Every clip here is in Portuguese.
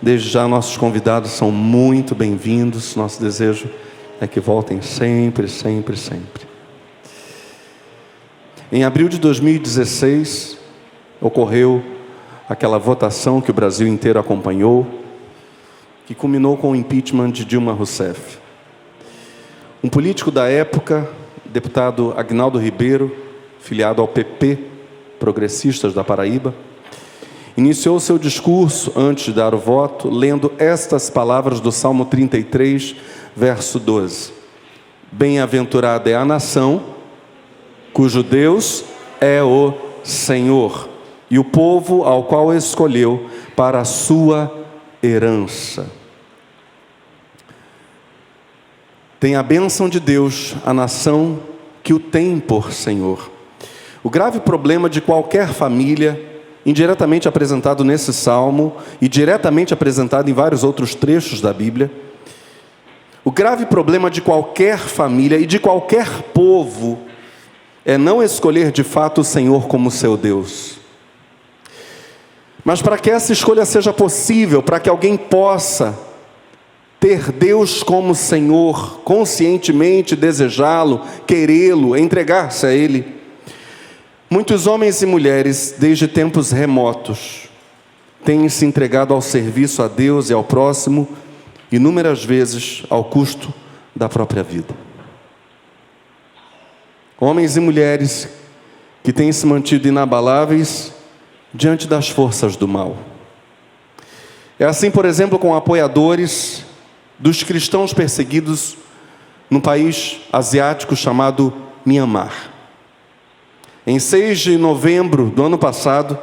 Desde já, nossos convidados são muito bem-vindos. Nosso desejo é que voltem sempre, sempre, sempre. Em abril de 2016, ocorreu aquela votação que o Brasil inteiro acompanhou, que culminou com o impeachment de Dilma Rousseff. Um político da época, deputado Agnaldo Ribeiro, filiado ao PP, Progressistas da Paraíba, iniciou seu discurso antes de dar o voto, lendo estas palavras do Salmo 33, verso 12. Bem-aventurada é a nação, cujo Deus é o Senhor, e o povo ao qual escolheu para a sua herança. Tem a bênção de Deus a nação que o tem por Senhor. O grave problema de qualquer família, indiretamente apresentado nesse salmo e diretamente apresentado em vários outros trechos da Bíblia, o grave problema de qualquer família e de qualquer povo é não escolher de fato o Senhor como seu Deus. Mas para que essa escolha seja possível, para que alguém possa ter Deus como Senhor, conscientemente desejá-lo, querê-lo, entregar-se a Ele, muitos homens e mulheres, desde tempos remotos, têm se entregado ao serviço a Deus e ao próximo, inúmeras vezes ao custo da própria vida. Homens e mulheres que têm se mantido inabaláveis diante das forças do mal. É assim, por exemplo, com apoiadores dos cristãos perseguidos no país asiático chamado Myanmar. Em 6 de novembro do ano passado,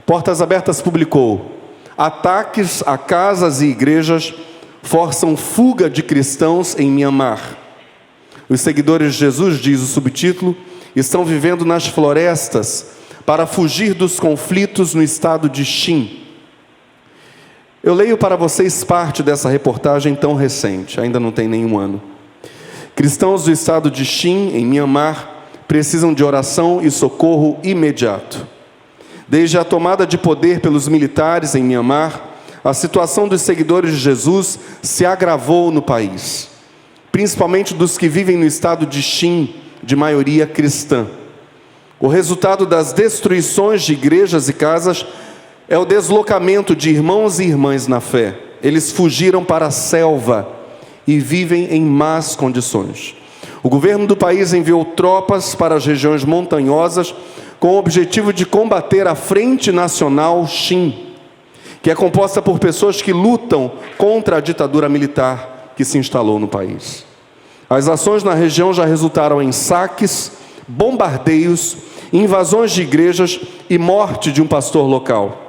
Portas Abertas publicou: ataques a casas e igrejas forçam fuga de cristãos em Myanmar. Os seguidores de Jesus, diz o subtítulo, estão vivendo nas florestas para fugir dos conflitos no estado de Shin. Eu leio para vocês parte dessa reportagem tão recente, ainda não tem nenhum ano. Cristãos do estado de Shin, em Myanmar, precisam de oração e socorro imediato. Desde a tomada de poder pelos militares em Myanmar, a situação dos seguidores de Jesus se agravou no país, principalmente dos que vivem no estado de Shin, de maioria cristã. O resultado das destruições de igrejas e casas é o deslocamento de irmãos e irmãs na fé. Eles fugiram para a selva e vivem em más condições. O governo do país enviou tropas para as regiões montanhosas com o objetivo de combater a Frente Nacional Shin, que é composta por pessoas que lutam contra a ditadura militar que se instalou no país. As ações na região já resultaram em saques, bombardeios, invasões de igrejas e morte de um pastor local.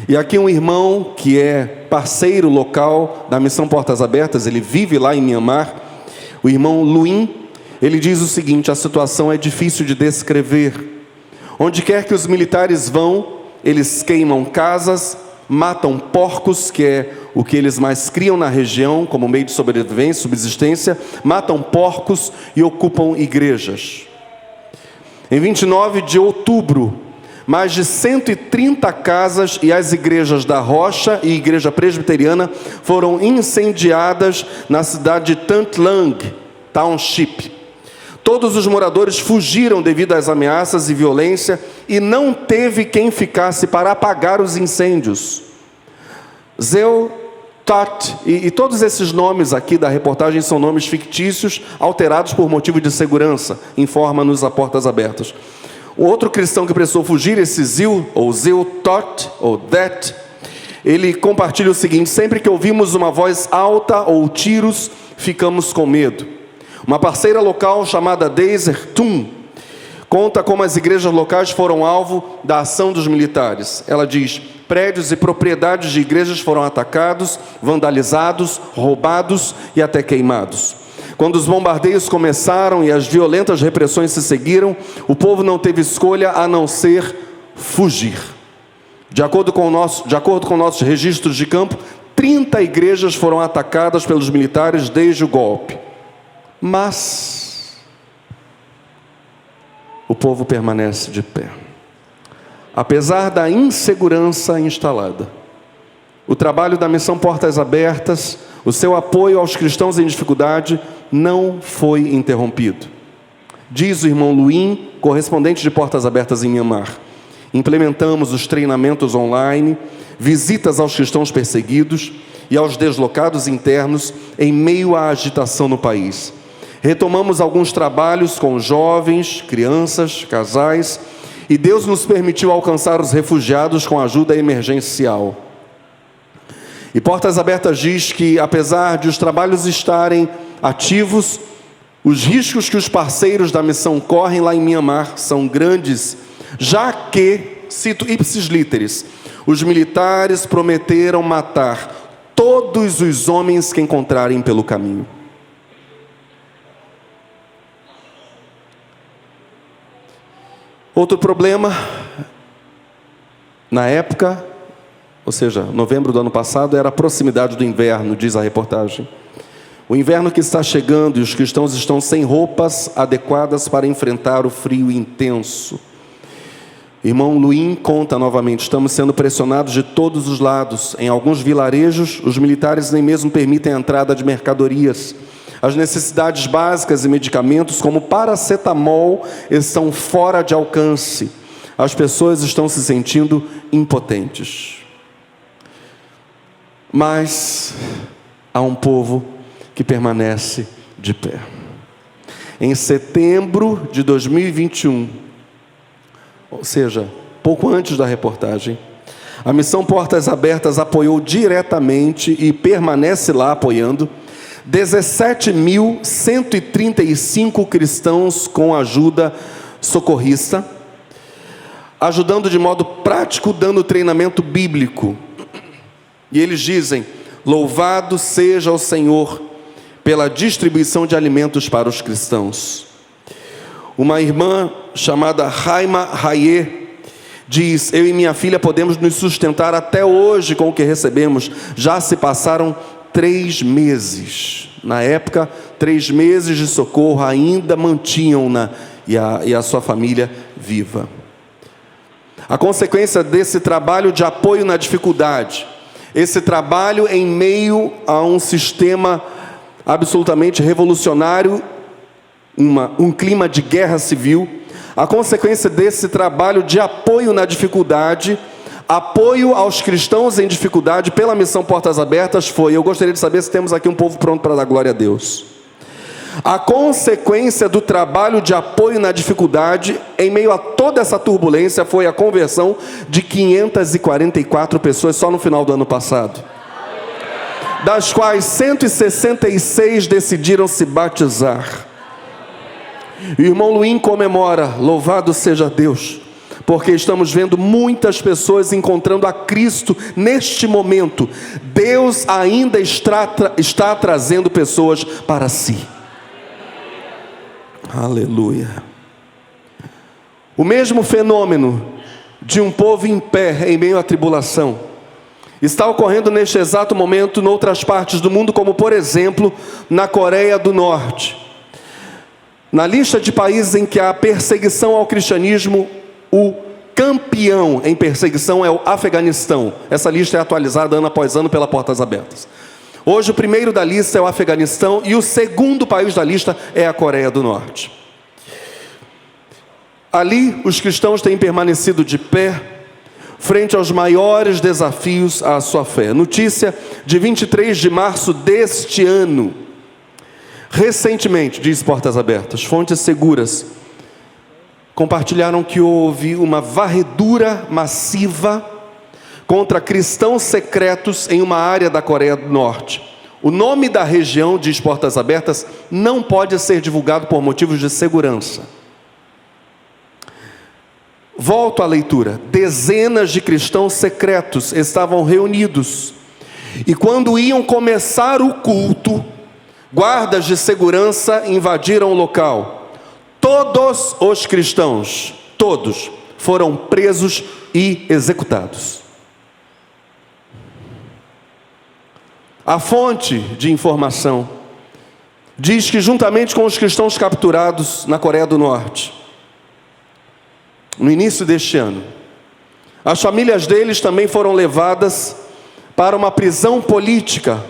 E aqui um irmão que é parceiro local da Missão Portas Abertas, ele vive lá em Myanmar, o irmão Luin, ele diz o seguinte: a situação é difícil de descrever. Onde quer que os militares vão, eles queimam casas, matam porcos, que é o que eles mais criam na região, como meio de sobrevivência, subsistência, matam porcos e ocupam igrejas. Em 29 de outubro, mais de 130 casas e as igrejas da Rocha e Igreja Presbiteriana foram incendiadas na cidade de Tan Tlang Township. Todos os moradores fugiram devido às ameaças e violência e não teve quem ficasse para apagar os incêndios. Zeu Tat, e todos esses nomes aqui da reportagem são nomes fictícios, alterados por motivo de segurança, informa-nos a Portas Abertas. O outro cristão que precisou fugir, esse Zeu, ou Zeu Tot, ou That, ele compartilha o seguinte: sempre que ouvimos uma voz alta ou tiros, ficamos com medo. Uma parceira local chamada Deiser Tum conta como as igrejas locais foram alvo da ação dos militares. Ela diz: prédios e propriedades de igrejas foram atacados, vandalizados, roubados e até queimados. Quando os bombardeios começaram e as violentas repressões se seguiram, o povo não teve escolha a não ser fugir. De acordo com nossos registros de campo, 30 igrejas foram atacadas pelos militares desde o golpe. Mas o povo permanece de pé. Apesar da insegurança instalada, o trabalho da Missão Portas Abertas, o seu apoio aos cristãos em dificuldade não foi interrompido. Diz o irmão Luim, correspondente de Portas Abertas em Myanmar: implementamos os treinamentos online, visitas aos cristãos perseguidos e aos deslocados internos em meio à agitação no país. Retomamos alguns trabalhos com jovens, crianças, casais, e Deus nos permitiu alcançar os refugiados com ajuda emergencial. E Portas Abertas diz que, apesar de os trabalhos estarem ativos, os riscos que os parceiros da missão correm lá em Myanmar são grandes, já que, cito ipsis literis, os militares prometeram matar todos os homens que encontrarem pelo caminho. Outro problema, na época, ou seja, novembro do ano passado, era a proximidade do inverno, diz a reportagem. O inverno que está chegando e os cristãos estão sem roupas adequadas para enfrentar o frio intenso. Irmão Luim conta novamente: estamos sendo pressionados de todos os lados. Em alguns vilarejos, os militares nem mesmo permitem a entrada de mercadorias. As necessidades básicas e medicamentos, como paracetamol, estão fora de alcance. As pessoas estão se sentindo impotentes. Mas há um povo que permanece de pé. Em setembro de 2021, ou seja, pouco antes da reportagem, a Missão Portas Abertas apoiou diretamente e permanece lá apoiando 17.135 cristãos com ajuda socorrista, ajudando de modo prático, dando treinamento bíblico. E eles dizem: louvado seja o Senhor pela distribuição de alimentos para os cristãos. Uma irmã chamada Raima Raye diz: eu e minha filha podemos nos sustentar até hoje com o que recebemos. Já se passaram 3 meses. Na época, 3 meses de socorro ainda mantinham-na e a sua família viva. A consequência desse trabalho de apoio na dificuldade, esse trabalho em meio a um sistema absolutamente revolucionário, um clima de guerra civil, a consequência desse trabalho de apoio na dificuldade, apoio aos cristãos em dificuldade pela Missão Portas Abertas foi: eu gostaria de saber se temos aqui um povo pronto para dar glória a Deus. A consequência do trabalho de apoio na dificuldade, em meio a toda essa turbulência, foi a conversão de 544 pessoas só no final do ano passado, das quais 166 decidiram se batizar. O irmão Luim comemora: louvado seja Deus, porque estamos vendo muitas pessoas encontrando a Cristo neste momento. Deus ainda está trazendo pessoas para si. Aleluia. O mesmo fenômeno de um povo em pé em meio à tribulação está ocorrendo neste exato momento em outras partes do mundo, como por exemplo na Coreia do Norte. Na lista de países em que há perseguição ao cristianismo, o campeão em perseguição é o Afeganistão. Essa lista é atualizada ano após ano pela Portas Abertas. Hoje o primeiro da lista é o Afeganistão e o segundo país da lista é a Coreia do Norte. Ali os cristãos têm permanecido de pé frente aos maiores desafios à sua fé. Notícia de 23 de março deste ano. Recentemente, diz Portas Abertas, fontes seguras compartilharam que houve uma varredura massiva contra cristãos secretos em uma área da Coreia do Norte. O nome da região, diz Portas Abertas, não pode ser divulgado por motivos de segurança. Volto à leitura. Dezenas de cristãos secretos estavam reunidos, e quando iam começar o culto, guardas de segurança invadiram o local. Todos os cristãos, todos, foram presos e executados. A fonte de informação diz que, juntamente com os cristãos capturados na Coreia do Norte, no início deste ano, as famílias deles também foram levadas para uma prisão política,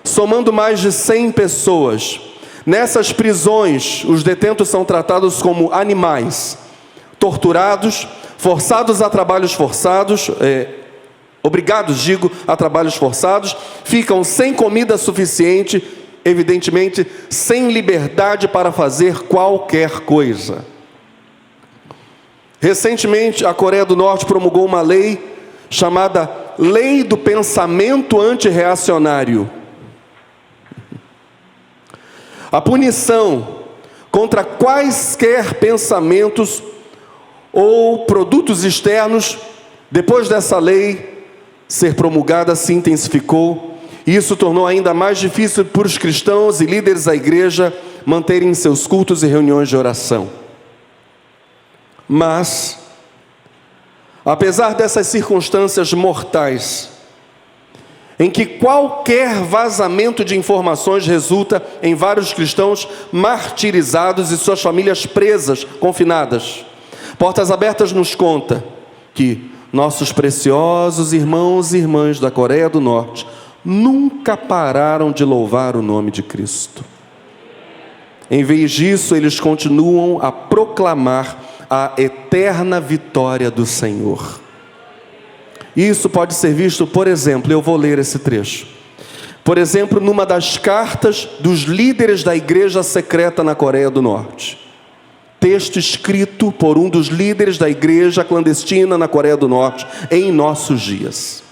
somando mais de 100 pessoas. Nessas prisões, os detentos são tratados como animais, torturados, forçados a trabalhos forçados, obrigados, a trabalhos forçados, ficam sem comida suficiente, evidentemente, sem liberdade para fazer qualquer coisa. Recentemente, a Coreia do Norte promulgou uma lei chamada Lei do Pensamento Antirreacionário. A punição contra quaisquer pensamentos ou produtos externos, depois dessa lei ser promulgada, se intensificou. E isso tornou ainda mais difícil para os cristãos e líderes da igreja manterem seus cultos e reuniões de oração. Mas, apesar dessas circunstâncias mortais, em que qualquer vazamento de informações resulta em vários cristãos martirizados e suas famílias presas, confinadas, Portas Abertas nos conta que nossos preciosos irmãos e irmãs da Coreia do Norte nunca pararam de louvar o nome de Cristo. Em vez disso, eles continuam a proclamar a eterna vitória do Senhor. Isso pode ser visto, por exemplo, eu vou ler esse trecho. Por exemplo, numa das cartas dos líderes da igreja secreta na Coreia do Norte. Texto escrito por um dos líderes da igreja clandestina na Coreia do Norte, em nossos dias.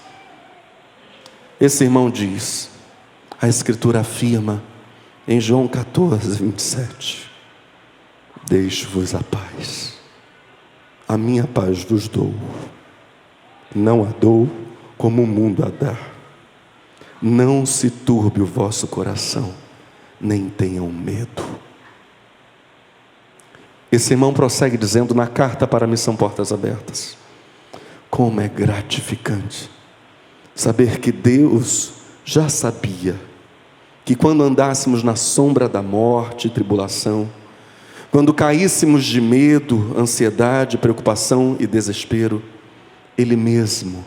Esse irmão diz, a Escritura afirma, em João 14, 27, deixo-vos a paz, a minha paz vos dou. Não a dou como o mundo a dá. Não se turbe o vosso coração, nem tenham medo. Esse irmão prossegue dizendo na carta para a Missão Portas Abertas: como é gratificante saber que Deus já sabia que quando andássemos na sombra da morte e tribulação, quando caíssemos de medo, ansiedade, preocupação e desespero, Ele mesmo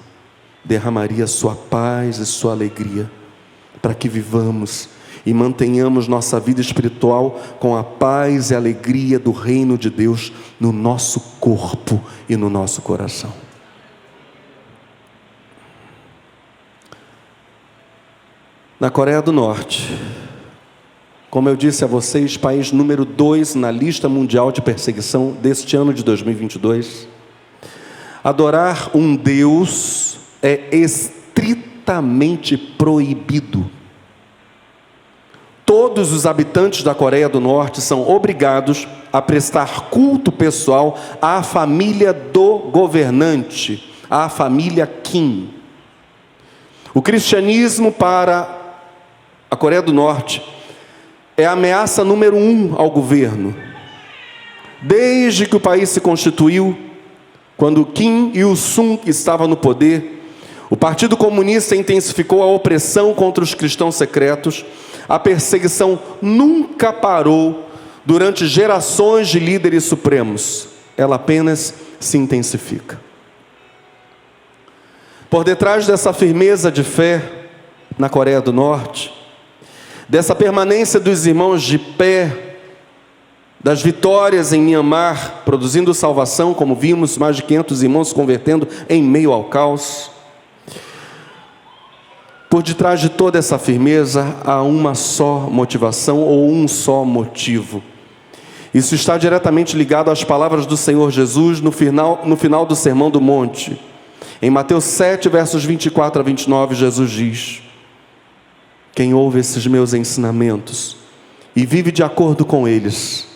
derramaria sua paz e sua alegria, para que vivamos e mantenhamos nossa vida espiritual com a paz e alegria do reino de Deus no nosso corpo e no nosso coração. Na Coreia do Norte, como eu disse a vocês, país número 2 na lista mundial de perseguição deste ano de 2022, adorar um Deus é estritamente proibido. Todos os habitantes da Coreia do Norte são obrigados a prestar culto pessoal à família do governante, à família Kim. O cristianismo para a Coreia do Norte é a ameaça número 1 ao governo. Desde que o país se constituiu, quando Kim Il-sung estava no poder, o Partido Comunista intensificou a opressão contra os cristãos secretos. A perseguição nunca parou durante gerações de líderes supremos. Ela apenas se intensifica. Por detrás dessa firmeza de fé na Coreia do Norte, dessa permanência dos irmãos de pé, das vitórias em Myanmar, produzindo salvação, como vimos, mais de 500 irmãos se convertendo em meio ao caos. Por detrás de toda essa firmeza, há uma só motivação ou um só motivo. Isso está diretamente ligado às palavras do Senhor Jesus no final do Sermão do Monte. Em Mateus 7, versos 24 a 29, Jesus diz: quem ouve esses meus ensinamentos e vive de acordo com eles,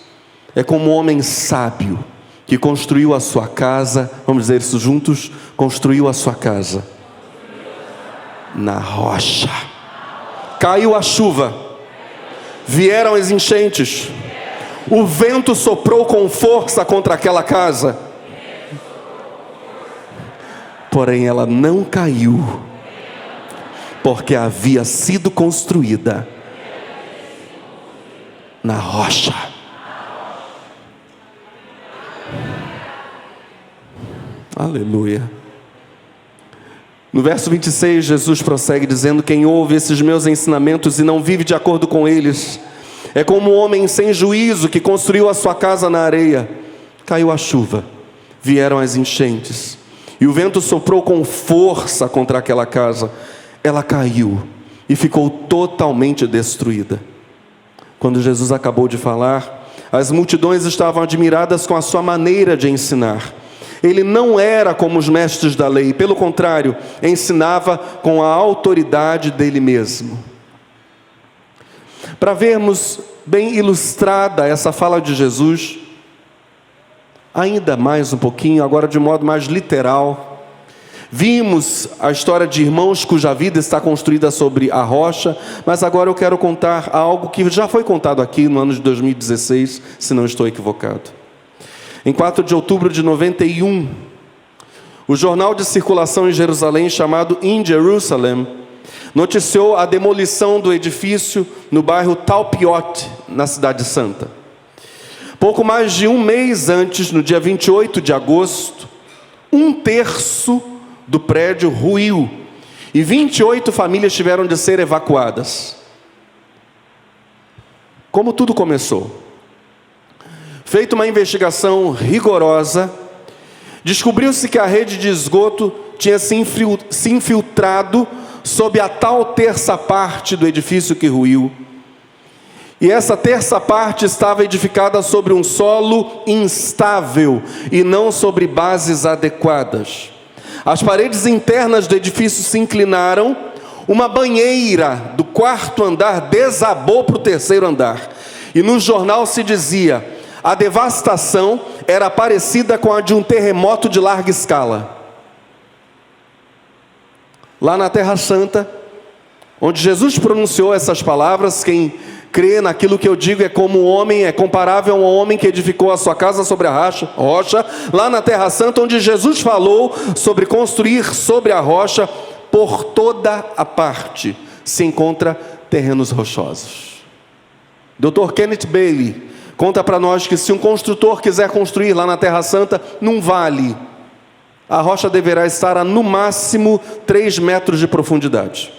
é como um homem sábio que construiu a sua casa, vamos dizer isso juntos, construiu a sua casa na rocha. Caiu a chuva, vieram as enchentes, o vento soprou com força contra aquela casa, porém ela não caiu, porque havia sido construída na rocha. Aleluia. No verso 26, Jesus prossegue dizendo: quem ouve esses meus ensinamentos e não vive de acordo com eles, é como um homem sem juízo que construiu a sua casa na areia. Caiu a chuva, vieram as enchentes, e o vento soprou com força contra aquela casa. Ela caiu e ficou totalmente destruída. Quando Jesus acabou de falar, as multidões estavam admiradas com a sua maneira de ensinar. Ele não era como os mestres da lei, pelo contrário, ensinava com a autoridade dele mesmo. Para vermos bem ilustrada essa fala de Jesus, ainda mais um pouquinho, agora de modo mais literal, vimos a história de irmãos cuja vida está construída sobre a rocha, mas agora eu quero contar algo que já foi contado aqui no ano de 2016, se não estou equivocado. Em 4 de outubro de 91, o jornal de circulação em Jerusalém, chamado In Jerusalem, noticiou a demolição do edifício no bairro Talpiot, na Cidade Santa. Pouco mais de um mês antes, no dia 28 de agosto, 1/3 do prédio ruiu e 28 famílias tiveram de ser evacuadas. Como tudo começou? Feita uma investigação rigorosa, descobriu-se que a rede de esgoto tinha se infiltrado sob a tal terça parte do edifício que ruiu. E essa terça parte estava edificada sobre um solo instável e não sobre bases adequadas. As paredes internas do edifício se inclinaram, uma banheira do 4º andar desabou para o 3º andar. E no jornal se dizia: a devastação era parecida com a de um terremoto de larga escala. Lá na Terra Santa, onde Jesus pronunciou essas palavras, quem crê naquilo que eu digo é como um homem, é comparável a um homem que edificou a sua casa sobre a rocha. Lá na Terra Santa, onde Jesus falou sobre construir sobre a rocha, por toda a parte se encontra terrenos rochosos. Dr. Kenneth Bailey conta para nós que se um construtor quiser construir lá na Terra Santa, num vale, a rocha deverá estar a no máximo 3 metros de profundidade.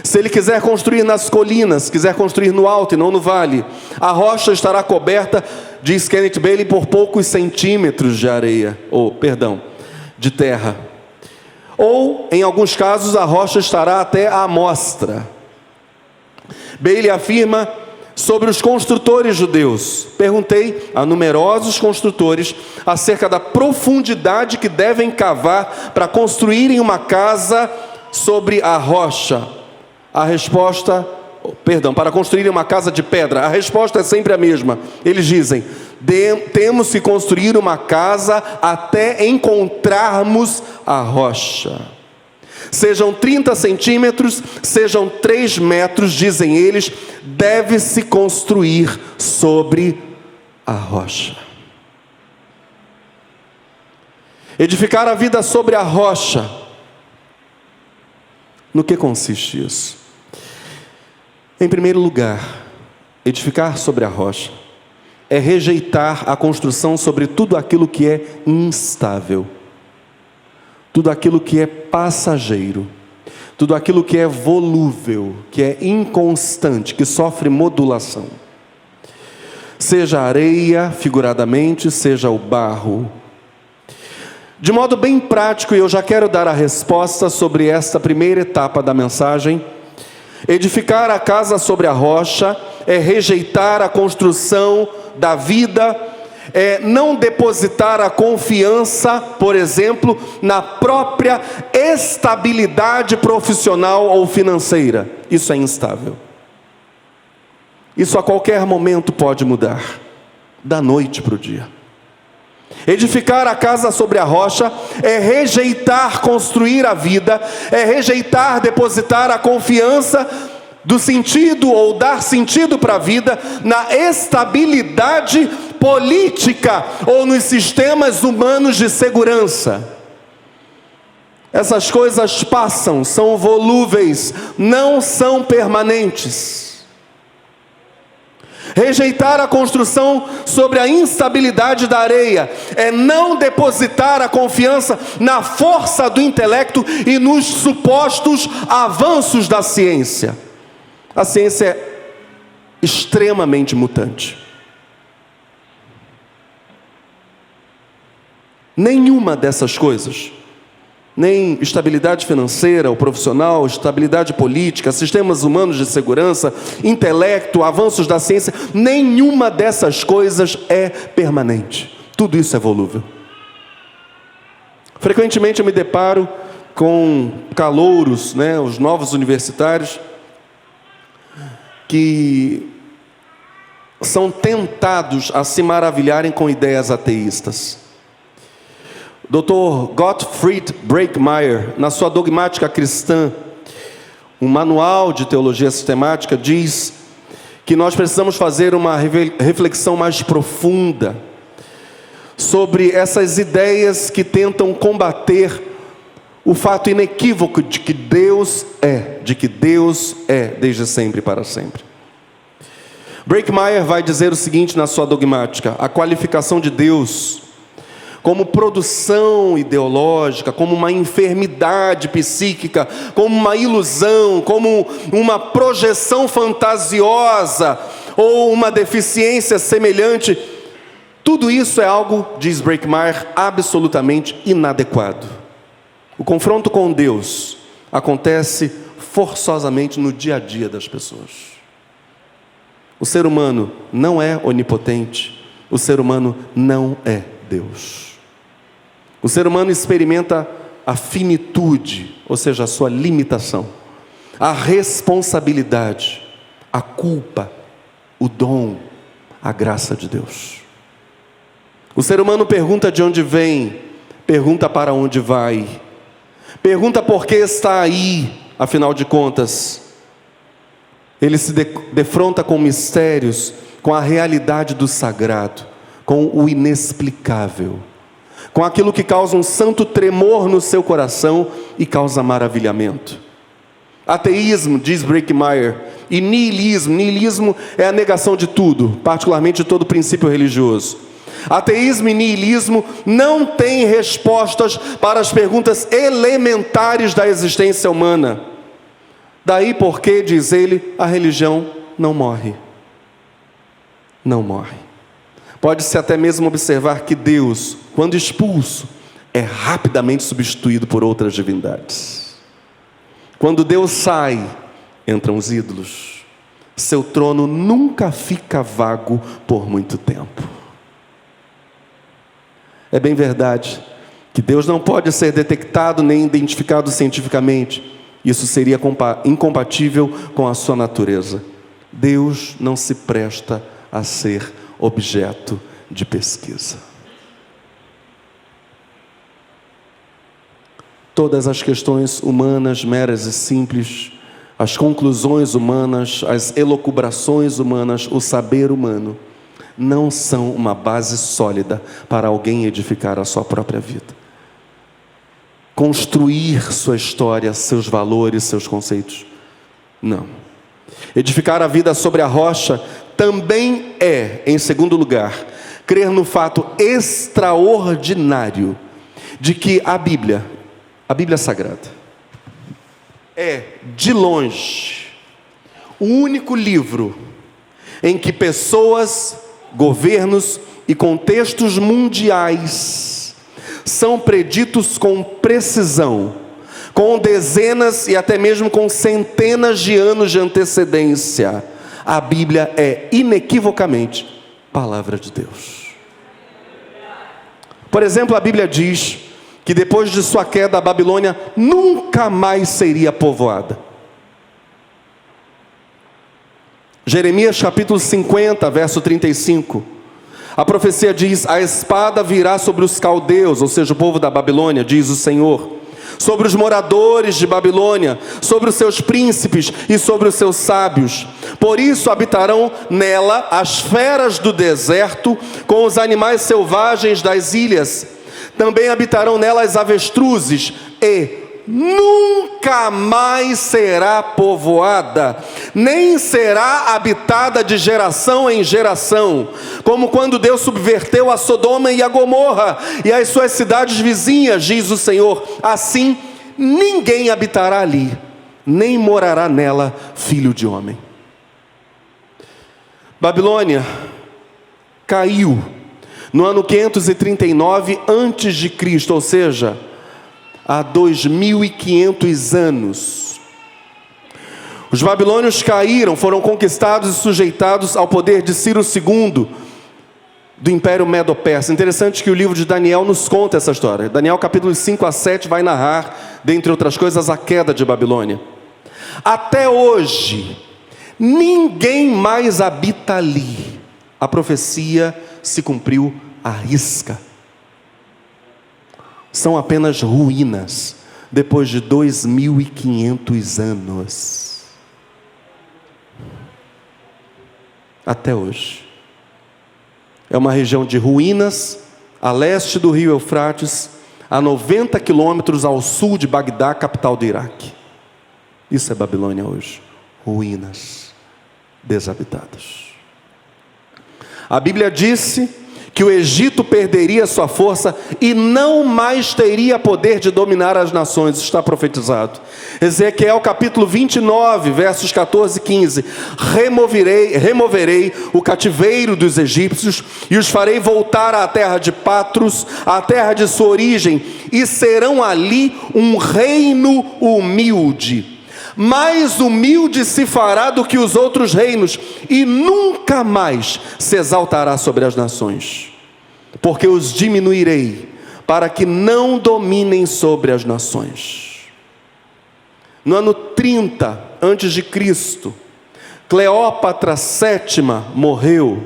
Se ele quiser construir nas colinas, quiser construir no alto e não no vale, a rocha estará coberta, diz Kenneth Bailey, por poucos centímetros de areia, de terra. Ou, em alguns casos, a rocha estará até à amostra. Bailey afirma sobre os construtores judeus. Perguntei a numerosos construtores acerca da profundidade que devem cavar para construírem uma casa sobre a rocha. Para construírem uma casa de pedra. A resposta é sempre a mesma. Eles dizem: temos que construir uma casa até encontrarmos a rocha. Sejam 30 centímetros, sejam 3 metros, dizem eles, deve-se construir sobre a rocha. Edificar a vida sobre a rocha. No que consiste isso? Em primeiro lugar, edificar sobre a rocha é rejeitar a construção sobre tudo aquilo que é instável. Tudo aquilo que é passageiro, tudo aquilo que é volúvel, que é inconstante, que sofre modulação. Seja a areia, figuradamente, seja o barro. De modo bem prático, e eu já quero dar a resposta sobre esta primeira etapa da mensagem, edificar a casa sobre a rocha é rejeitar a construção da vida, é não depositar a confiança, por exemplo, na própria estabilidade profissional ou financeira. Isso é instável. Isso a qualquer momento pode mudar, da noite para o dia. Edificar a casa sobre a rocha é rejeitar construir a vida, é rejeitar depositar a confiança do sentido ou dar sentido para a vida na estabilidade política ou nos sistemas humanos de segurança. Essas coisas passam, são volúveis, não são permanentes. Rejeitar a construção sobre a instabilidade da areia é não depositar a confiança na força do intelecto e nos supostos avanços da ciência. A ciência é extremamente mutante. Nenhuma dessas coisas, nem estabilidade financeira ou profissional, estabilidade política, sistemas humanos de segurança, intelecto, avanços da ciência, nenhuma dessas coisas é permanente. Tudo isso é volúvel. Frequentemente eu me deparo com calouros, os novos universitários, que são tentados a se maravilharem com ideias ateístas. Dr. Gottfried Breakmeyer, na sua Dogmática Cristã, um manual de teologia sistemática, diz que nós precisamos fazer uma reflexão mais profunda sobre essas ideias que tentam combater o fato inequívoco de que Deus é desde sempre e para sempre. Breakmeyer vai dizer o seguinte na sua Dogmática: a qualificação de Deus como produção ideológica, como uma enfermidade psíquica, como uma ilusão, como uma projeção fantasiosa ou uma deficiência semelhante, tudo isso é algo, diz Breakmeyer, absolutamente inadequado. O confronto com Deus acontece forçosamente no dia a dia das pessoas. O ser humano não é onipotente, o ser humano não é Deus. O ser humano experimenta a finitude, ou seja, a sua limitação, a responsabilidade, a culpa, o dom, a graça de Deus. O ser humano pergunta de onde vem, pergunta para onde vai, pergunta por que está aí, afinal de contas. Ele se defronta com mistérios, com a realidade do sagrado, com o inexplicável, com aquilo que causa um santo tremor no seu coração e causa maravilhamento. Ateísmo, diz Breakmeyer, e niilismo é a negação de tudo, particularmente de todo princípio religioso. Ateísmo e niilismo não têm respostas para as perguntas elementares da existência humana. Daí porque, diz ele, a religião não morre. Não morre. Pode-se até mesmo observar que Deus, quando expulso, é rapidamente substituído por outras divindades. Quando Deus sai, entram os ídolos. Seu trono nunca fica vago por muito tempo. É bem verdade que Deus não pode ser detectado nem identificado cientificamente. Isso seria incompatível com a sua natureza. Deus não se presta a ser objeto de pesquisa. Todas as questões humanas, meras e simples, as conclusões humanas, as elucubrações humanas, o saber humano, não são uma base sólida para alguém edificar a sua própria vida. Construir sua história, seus valores, seus conceitos. Não. Edificar a vida sobre a rocha também é, em segundo lugar, crer no fato extraordinário de que a Bíblia Sagrada, é, de longe, o único livro em que pessoas, governos e contextos mundiais são preditos com precisão, com dezenas e até mesmo com centenas de anos de antecedência. A Bíblia é inequivocamente palavra de Deus. Por exemplo, a Bíblia diz que depois de sua queda, a Babilônia nunca mais seria povoada. Jeremias capítulo 50, verso 35. A profecia diz: a espada virá sobre os caldeus, ou seja, o povo da Babilônia, diz o Senhor, sobre os moradores de Babilônia, sobre os seus príncipes e sobre os seus sábios. Por isso habitarão nela as feras do deserto, com os animais selvagens das ilhas. Também habitarão nela as avestruzes e nunca mais será povoada, nem será habitada de geração em geração, como quando Deus subverteu a Sodoma e a Gomorra e as suas cidades vizinhas, diz o Senhor. Assim, ninguém habitará ali, nem morará nela filho de homem. Babilônia caiu no ano 539 a.C., ou seja, há 2.500 anos. Os babilônios caíram, foram conquistados e sujeitados ao poder de Ciro II, do Império Medo-Persa. Interessante que o livro de Daniel nos conta essa história. Daniel capítulos 5 a 7 vai narrar, dentre outras coisas, a queda de Babilônia. Até hoje, ninguém mais habita ali. A profecia se cumpriu à risca. São apenas ruínas, depois de 2.500 anos. Até hoje. É uma região de ruínas, a leste do rio Eufrates, a 90 quilômetros ao sul de Bagdá, capital do Iraque. Isso é Babilônia hoje. Ruínas, desabitadas. A Bíblia disse que o Egito perderia sua força e não mais teria poder de dominar as nações. Está profetizado. Ezequiel capítulo 29, versos 14 e 15. Removerei o cativeiro dos egípcios e os farei voltar à terra de Patros, à terra de sua origem, e serão ali um reino humilde. Mais humilde se fará do que os outros reinos, e nunca mais se exaltará sobre as nações, porque os diminuirei, para que não dominem sobre as nações. No ano 30 a.C., Cleópatra VII morreu,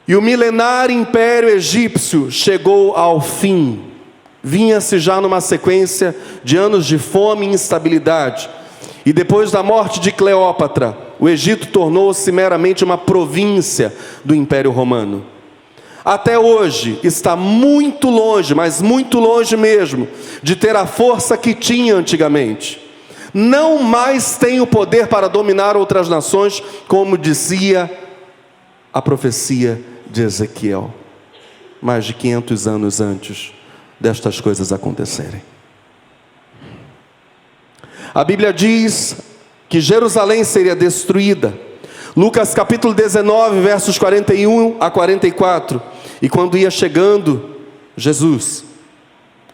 e o milenar império egípcio chegou ao fim. Vinha-se já numa sequência de anos de fome e instabilidade. E depois da morte de Cleópatra, o Egito tornou-se meramente uma província do Império Romano. Até hoje está muito longe, mas muito longe mesmo, de ter a força que tinha antigamente. Não mais tem o poder para dominar outras nações, como dizia a profecia de Ezequiel, mais de 500 anos antes destas coisas acontecerem. A Bíblia diz que Jerusalém seria destruída. Lucas capítulo 19, versos 41 a 44. E quando ia chegando, Jesus,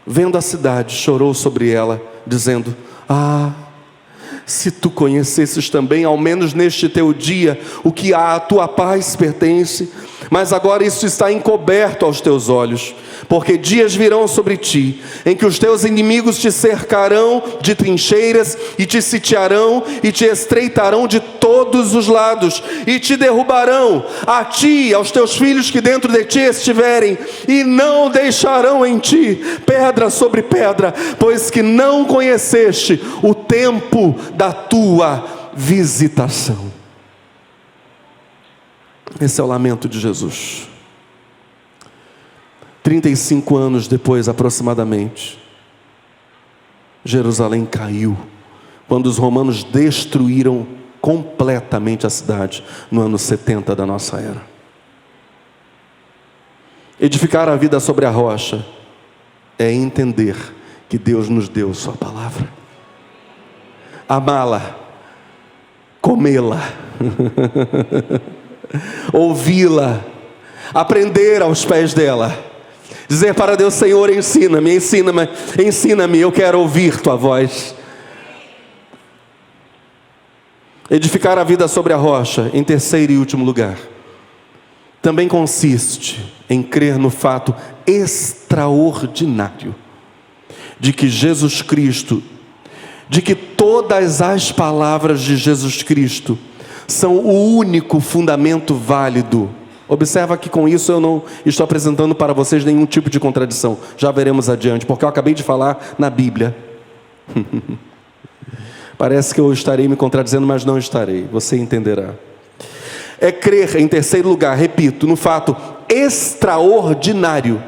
vendo a cidade, chorou sobre ela, dizendo: se tu conhecesses também, ao menos neste teu dia, o que à tua paz pertence, mas agora isso está encoberto aos teus olhos, porque dias virão sobre ti, em que os teus inimigos te cercarão de trincheiras, e te sitiarão, e te estreitarão de todos os lados, e te derrubarão, a ti e aos teus filhos que dentro de ti estiverem, e não deixarão em ti pedra sobre pedra, pois que não conheceste o tempo da tua visitação. Esse é o lamento de Jesus. 35 anos depois, aproximadamente, Jerusalém caiu, quando os romanos destruíram completamente a cidade, no ano 70 da nossa era. Edificar a vida sobre a rocha é entender que Deus nos deu sua palavra, amá-la, comê-la, ouvi-la, aprender aos pés dela, dizer para Deus: Senhor, ensina-me, ensina-me, ensina-me, eu quero ouvir tua voz. Edificar a vida sobre a rocha, em terceiro e último lugar, também consiste em crer no fato extraordinário de que Jesus Cristo, de que todas as palavras de Jesus Cristo são o único fundamento válido. Observa que com isso eu não estou apresentando para vocês nenhum tipo de contradição. Já veremos adiante, porque eu acabei de falar na Bíblia. Parece que eu estarei me contradizendo, mas não estarei. Você entenderá. É crer, em terceiro lugar, repito, no fato extraordinário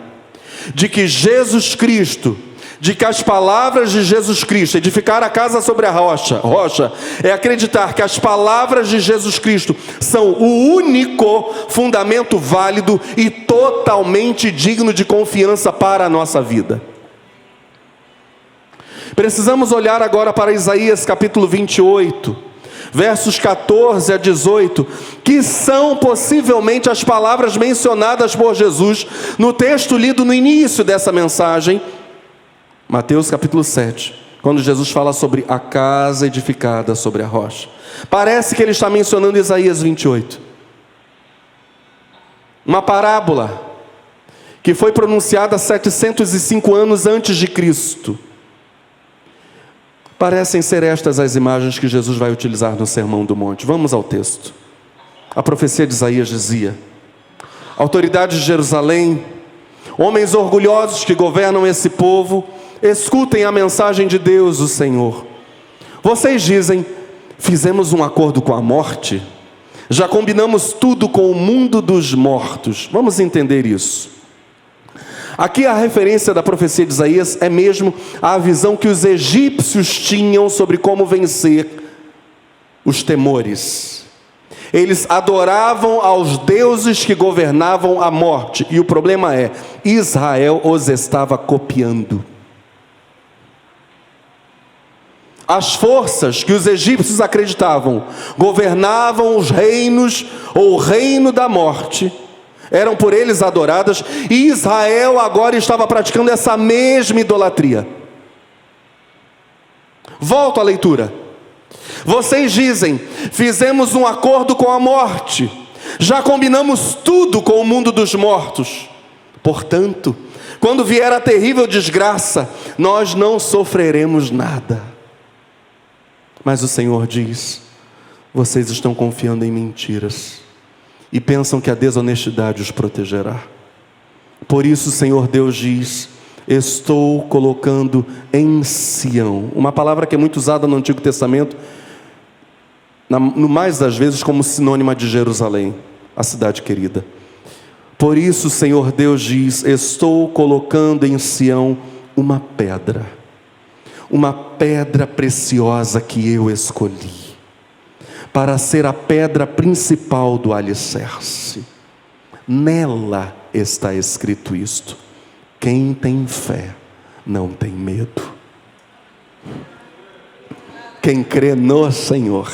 de que Jesus Cristo, de que as palavras de Jesus Cristo, edificar a casa sobre a rocha, é acreditar que as palavras de Jesus Cristo são o único fundamento válido e totalmente digno de confiança para a nossa vida. Precisamos olhar agora para Isaías capítulo 28, versos 14 a 18, que são possivelmente as palavras mencionadas por Jesus no texto lido no início dessa mensagem, Mateus capítulo 7, quando Jesus fala sobre a casa edificada sobre a rocha. Parece que ele está mencionando Isaías 28. Uma parábola que foi pronunciada 705 anos antes de Cristo. Parecem ser estas as imagens que Jesus vai utilizar no Sermão do Monte. Vamos ao texto. A profecia de Isaías dizia: autoridades de Jerusalém, homens orgulhosos que governam esse povo, escutem a mensagem de Deus, o Senhor. Vocês dizem: fizemos um acordo com a morte, já combinamos tudo com o mundo dos mortos. Vamos entender isso. Aqui a referência da profecia de Isaías é mesmo a visão que os egípcios tinham sobre como vencer os temores. Eles adoravam aos deuses que governavam a morte, e o problema é, Israel os estava copiando. As forças que os egípcios acreditavam governavam os reinos ou o reino da morte, eram por eles adoradas, e Israel agora estava praticando essa mesma idolatria. Volto à leitura. Vocês dizem: fizemos um acordo com a morte, já combinamos tudo com o mundo dos mortos. Portanto, quando vier a terrível desgraça, nós não sofreremos nada. Mas o Senhor diz: vocês estão confiando em mentiras e pensam que a desonestidade os protegerá. Por isso o Senhor Deus diz: estou colocando em Sião, uma palavra que é muito usada no Antigo Testamento, no mais das vezes como sinônima de Jerusalém, a cidade querida. Por isso o Senhor Deus diz: estou colocando em Sião uma pedra preciosa que eu escolhi, para ser a pedra principal do alicerce. Nela está escrito isto: quem tem fé não tem medo. Quem crê no Senhor,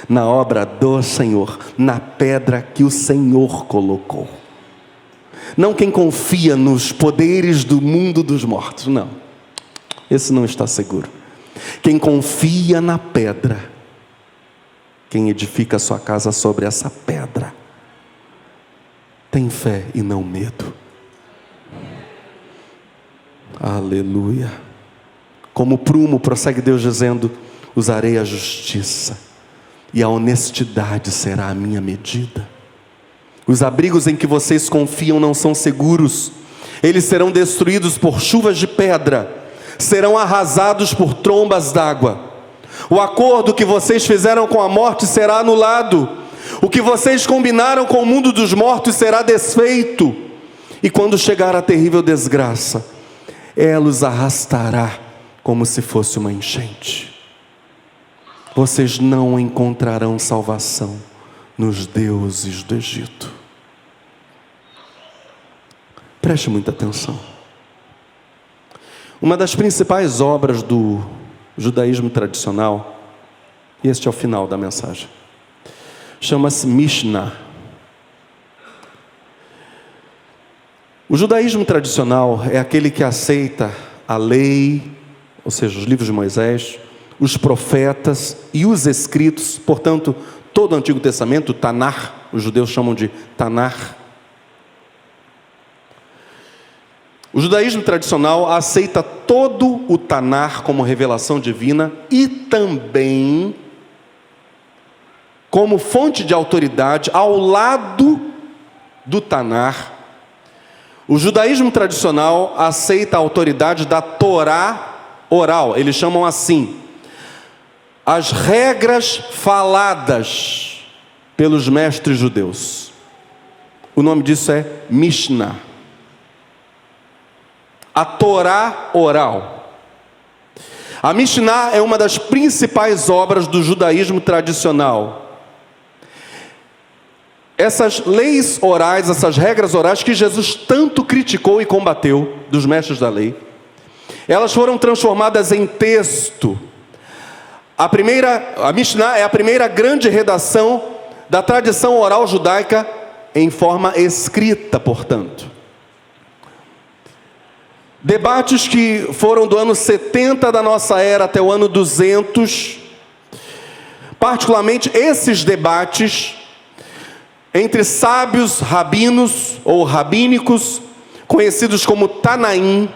na obra do Senhor, na pedra que o Senhor colocou. Não quem confia nos poderes do mundo dos mortos, não. Esse não está seguro. Quem confia na pedra, quem edifica a sua casa sobre essa pedra, tem fé e não medo. Aleluia. Como prumo, prossegue Deus dizendo: usarei a justiça, e a honestidade será a minha medida. Os abrigos em que vocês confiam não são seguros. Eles serão destruídos por chuvas de pedra, serão arrasados por trombas d'água. O acordo que vocês fizeram com a morte será anulado. O que vocês combinaram com o mundo dos mortos será desfeito. E quando chegar a terrível desgraça, ela os arrastará como se fosse uma enchente. Vocês não encontrarão salvação nos deuses do Egito. Preste muita atenção. Uma das principais obras do judaísmo tradicional, e este é o final da mensagem, chama-se Mishnah. O judaísmo tradicional é aquele que aceita a lei, ou seja, os livros de Moisés, os profetas e os escritos, portanto, todo o Antigo Testamento, o Tanar, os judeus chamam de Tanar. O judaísmo tradicional aceita todo o Tanar como revelação divina e também como fonte de autoridade ao lado do Tanar. O judaísmo tradicional aceita a autoridade da Torá oral, eles chamam assim, as regras faladas pelos mestres judeus. O nome disso é Mishnah. A Torá oral. A Mishnah é uma das principais obras do judaísmo tradicional. Essas leis orais, essas regras orais que Jesus tanto criticou e combateu dos mestres da lei, elas foram transformadas em texto. A Mishnah é a primeira grande redação da tradição oral judaica em forma escrita, portanto. Debates que foram do ano 70 da nossa era até o ano 200, particularmente esses debates entre sábios rabinos ou rabínicos, conhecidos como Tanaim.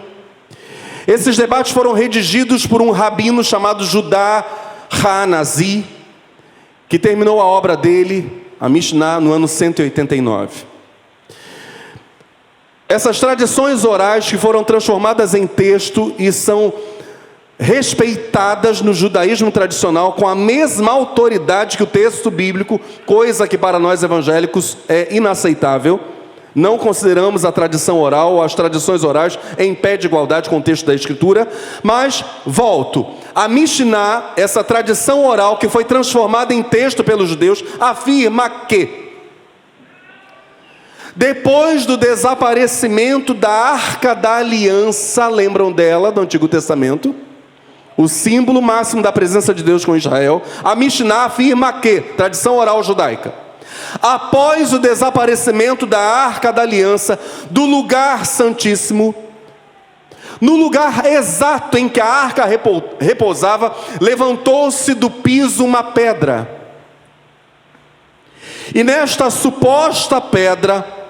Esses debates foram redigidos por um rabino chamado Judá Hanazi, que terminou a obra dele, a Mishnah, no ano 189. Essas tradições orais que foram transformadas em texto e são respeitadas no judaísmo tradicional com a mesma autoridade que o texto bíblico, coisa que para nós evangélicos é inaceitável. Não consideramos a tradição oral ou as tradições orais em pé de igualdade com o texto da Escritura, mas, volto, a Mishnah, essa tradição oral que foi transformada em texto pelos judeus, afirma que depois do desaparecimento da Arca da Aliança, lembram dela do Antigo Testamento? O símbolo máximo da presença de Deus com Israel. A Mishnah afirma que, tradição oral judaica, após o desaparecimento da Arca da Aliança, do lugar santíssimo, no lugar exato em que a arca repousava, levantou-se do piso uma pedra. E nesta suposta pedra,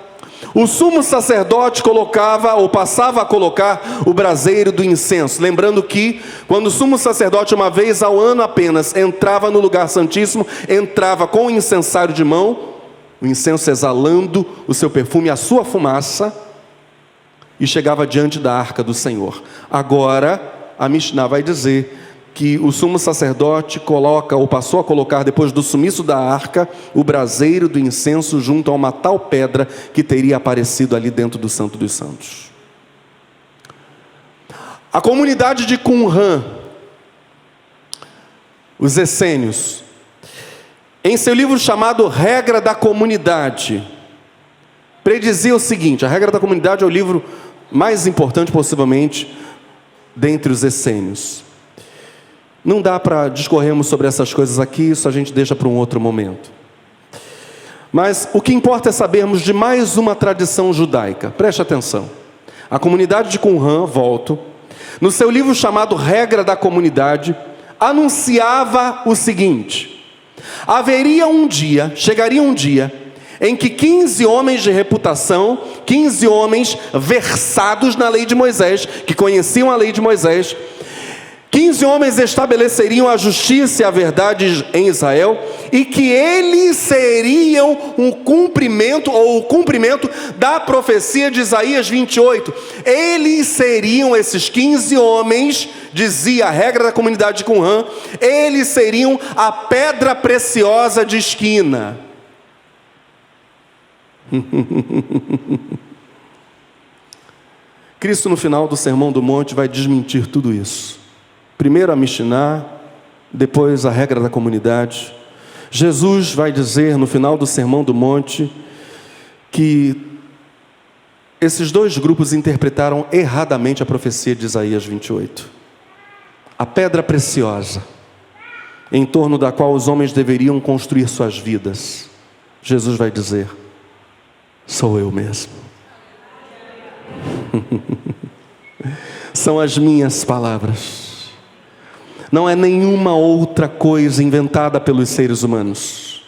o sumo sacerdote colocava ou passava a colocar o braseiro do incenso. Lembrando que quando o sumo sacerdote, uma vez ao ano apenas, entrava no lugar santíssimo, entrava com o incensário de mão, o incenso exalando o seu perfume, a sua fumaça, e chegava diante da arca do Senhor. Agora, a Mishnah vai dizer que o sumo sacerdote coloca, ou passou a colocar, depois do sumiço da arca, o braseiro do incenso junto a uma tal pedra que teria aparecido ali dentro do Santo dos Santos. A comunidade de Qumran, os essênios, em seu livro chamado Regra da Comunidade, predizia o seguinte: a Regra da Comunidade é o livro mais importante, possivelmente, dentre os essênios. Não dá para discorrermos sobre essas coisas aqui, isso a gente deixa para um outro momento. Mas o que importa é sabermos de mais uma tradição judaica. Preste atenção. A comunidade de Qumran, volto, no seu livro chamado Regra da Comunidade, anunciava o seguinte: chegaria um dia, em que 15 homens de reputação, 15 homens versados na lei de Moisés, que conheciam a lei de Moisés, 15 homens estabeleceriam a justiça e a verdade em Israel, e que eles seriam o cumprimento da profecia de Isaías 28. Eles seriam, esses 15 homens, dizia a regra da comunidade de Qumran, eles seriam a pedra preciosa de esquina. Cristo, no final do Sermão do Monte, vai desmentir tudo isso. Primeiro a Mishnah, depois a regra da comunidade. Jesus vai dizer no final do Sermão do Monte que esses dois grupos interpretaram erradamente a profecia de Isaías 28. A pedra preciosa, em torno da qual os homens deveriam construir suas vidas. Jesus vai dizer: sou eu mesmo. São as minhas palavras. Não é nenhuma outra coisa inventada pelos seres humanos.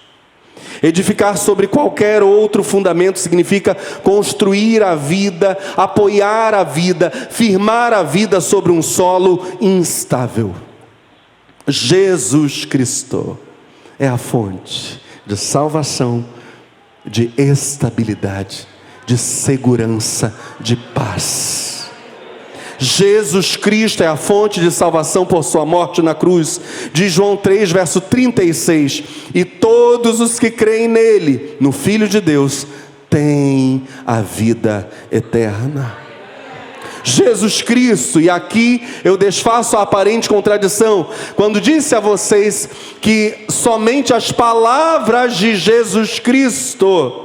Edificar sobre qualquer outro fundamento significa construir a vida, apoiar a vida, firmar a vida sobre um solo instável. Jesus Cristo é a fonte de salvação, de estabilidade, de segurança, de paz. Jesus Cristo é a fonte de salvação por sua morte na cruz. Diz João 3, verso 36. E todos os que creem nele, no Filho de Deus, têm a vida eterna. Jesus Cristo. E aqui eu desfaço a aparente contradição, quando disse a vocês que somente as palavras de Jesus Cristo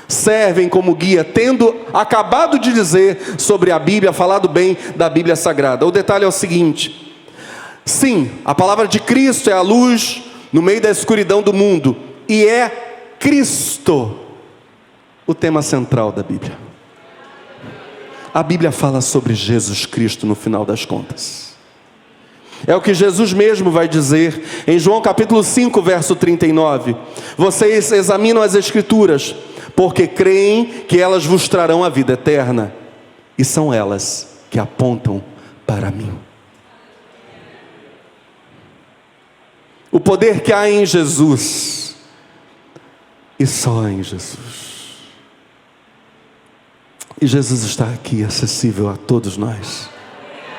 servem como guia, tendo acabado de dizer sobre a Bíblia, falado bem da Bíblia Sagrada. O detalhe é o seguinte: sim, a palavra de Cristo é a luz no meio da escuridão do mundo, e é Cristo o tema central da Bíblia. A Bíblia fala sobre Jesus Cristo no final das contas. É o que Jesus mesmo vai dizer em João capítulo 5, verso 39. Vocês examinam as Escrituras, porque creem que elas vos trarão a vida eterna, e são elas que apontam para mim. O poder que há em Jesus, e só em Jesus. E Jesus está aqui, acessível a todos nós,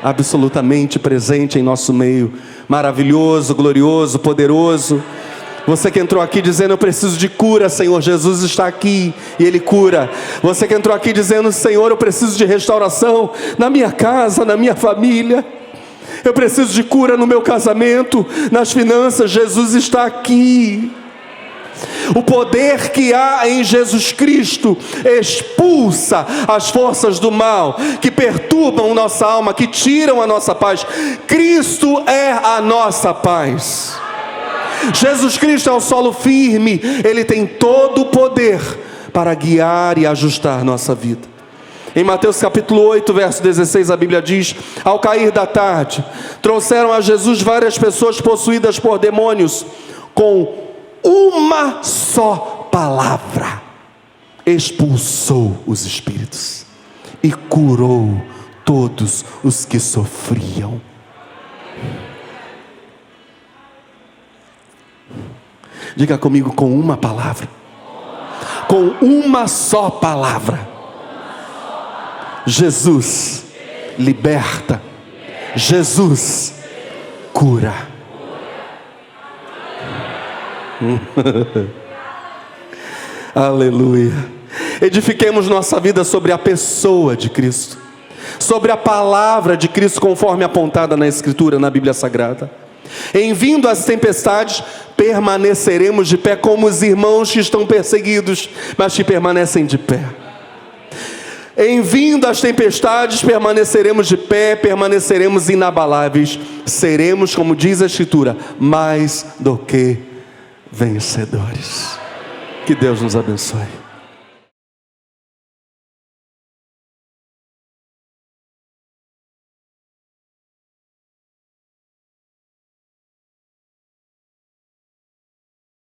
absolutamente presente em nosso meio, maravilhoso, glorioso, poderoso. Você que entrou aqui dizendo: eu preciso de cura, Senhor, Jesus está aqui e Ele cura. Você que entrou aqui dizendo: Senhor, eu preciso de restauração na minha casa, na minha família. Eu preciso de cura no meu casamento, nas finanças. Jesus está aqui. O poder que há em Jesus Cristo expulsa as forças do mal, que perturbam nossa alma, que tiram a nossa paz. Cristo é a nossa paz. Jesus Cristo é o solo firme. Ele tem todo o poder para guiar e ajustar nossa vida. Em Mateus capítulo 8, verso 16, a Bíblia diz: ao cair da tarde, trouxeram a Jesus várias pessoas possuídas por demônios. Com uma só palavra expulsou os espíritos e curou todos os que sofriam. Diga comigo: com uma palavra. Com uma só palavra. Jesus liberta. Jesus cura. Aleluia. Edifiquemos nossa vida sobre a pessoa de Cristo, sobre a palavra de Cristo, conforme apontada na Escritura, na Bíblia Sagrada. Em vindo as tempestades, permaneceremos de pé como os irmãos que estão perseguidos, mas que permanecem de pé. Em vindo as tempestades, permaneceremos de pé, permaneceremos inabaláveis. Seremos, como diz a Escritura, mais do que vencedores. Que Deus nos abençoe.